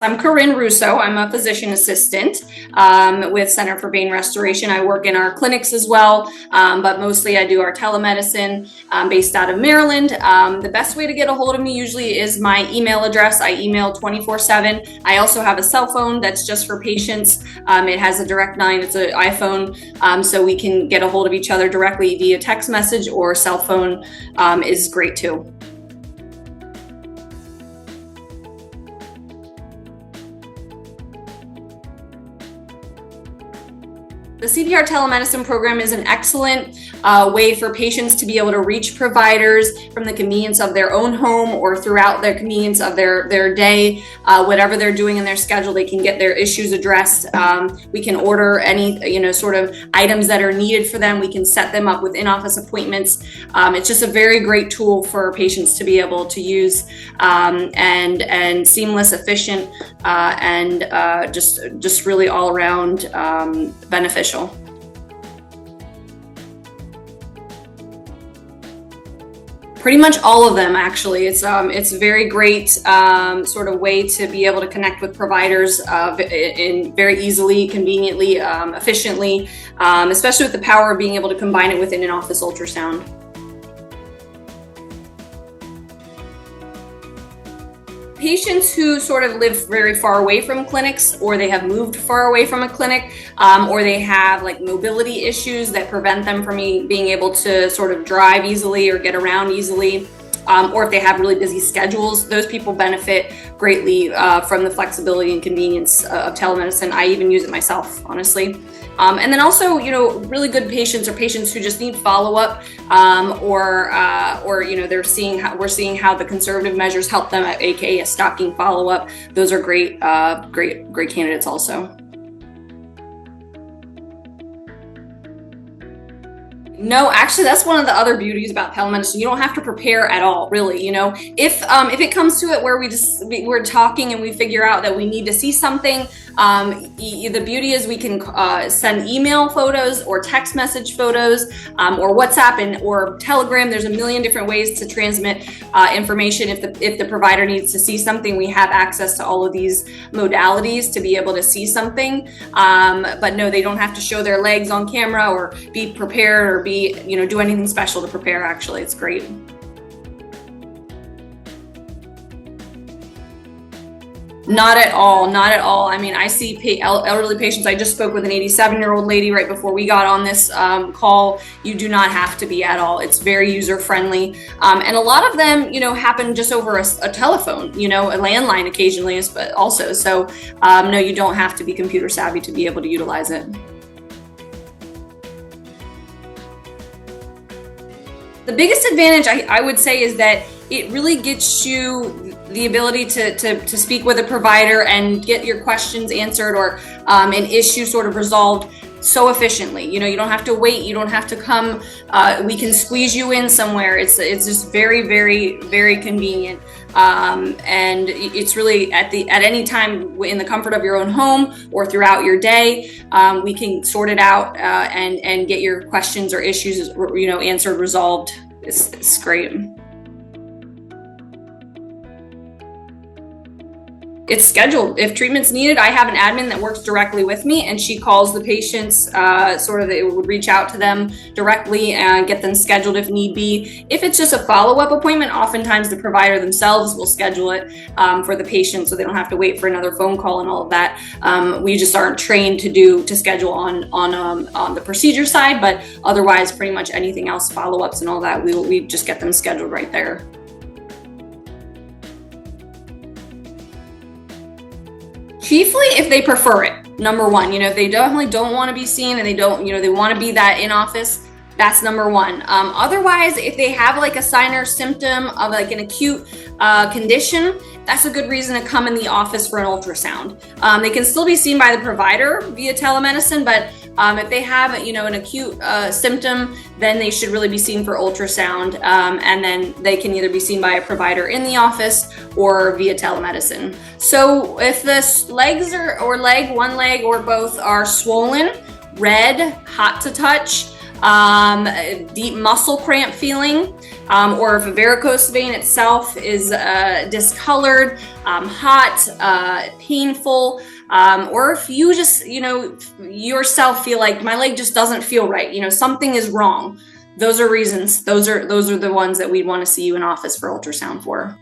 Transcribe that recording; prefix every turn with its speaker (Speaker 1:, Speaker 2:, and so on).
Speaker 1: I'm Corrine Russo. I'm a physician assistant with Center for Vein Restoration. I work in our clinics as well, but mostly I do our telemedicine based out of Maryland. The best way to get a hold of me usually is my email address. I email 24/7. I also have a cell phone that's just for patients. It has a direct line. It's an iPhone, so we can get a hold of each other directly via text message, or cell phone is great too. The CVR telemedicine program is an excellent way for patients to be able to reach providers from the convenience of their own home or throughout their convenience of their day. Whatever they're doing in their schedule, they can get their issues addressed. We can order any sort of items that are needed for them. We can set them up with in-office appointments. It's just a very great tool for patients to be able to use, and seamless, efficient, and just really all around beneficial. Pretty much all of them, actually. It's a very great sort of way to be able to connect with providers in very easily, conveniently, efficiently, especially with the power of being able to combine it with an in-office ultrasound. Patients who sort of live very far away from clinics, or they have moved far away from a clinic, or they have like mobility issues that prevent them from being able to sort of drive easily or get around easily, or if they have really busy schedules, those people benefit greatly from the flexibility and convenience of telemedicine. I even use it myself, honestly. And then also, really good patients are patients who just need follow-up, or we're seeing how the conservative measures help them, aka a stocking follow-up. Those are great candidates also. No, actually, that's one of the other beauties about telemedicine. You don't have to prepare at all, really. If it comes to it where we're talking and we figure out that we need to see something, the beauty is we can send email photos or text message photos, or WhatsApp or Telegram. There's a million different ways to transmit information. If the provider needs to see something, we have access to all of these modalities to be able to see something. But no, they don't have to show their legs on camera or be prepared or do anything special to prepare. Actually, it's great. Not at all. I mean, I see elderly patients. I just spoke with an 87-year-old lady right before we got on this call. You do not have to be at all. It's very user-friendly. And a lot of them, happen just over a telephone, a landline occasionally, but also. So no, you don't have to be computer savvy to be able to utilize it. The biggest advantage I would say is that it really gets you the ability to speak with a provider and get your questions answered, or an issue sort of resolved so efficiently. You don't have to wait. You don't have to come. We can squeeze you in somewhere. It's just very, very, very convenient. And it's really at any time in the comfort of your own home or throughout your day, we can sort it out and get your questions or issues answered, resolved. It's great. It's scheduled. If treatment's needed, I have an admin that works directly with me, and she calls the patients, it would reach out to them directly and get them scheduled if need be. If it's just a follow-up appointment, oftentimes the provider themselves will schedule it for the patient, so they don't have to wait for another phone call and all of that. We just aren't trained to schedule on the procedure side, but otherwise, pretty much anything else, follow-ups and all that, we just get them scheduled right there. Chiefly if they prefer it, number one. If they definitely don't want to be seen and they don't, they want to be that in office, that's number one. Otherwise, if they have like a sign or symptom of like an acute condition, that's a good reason to come in the office for an ultrasound. They can still be seen by the provider via telemedicine, but if they have an acute symptom, then they should really be seen for ultrasound, and then they can either be seen by a provider in the office or via telemedicine. So if the legs one leg or both are swollen, red, hot to touch, a deep muscle cramp feeling, or if a varicose vein itself is discolored, hot, painful, or if you just, yourself feel like my leg just doesn't feel right, something is wrong. Those are reasons. Those are the ones that we'd want to see you in office for ultrasound for.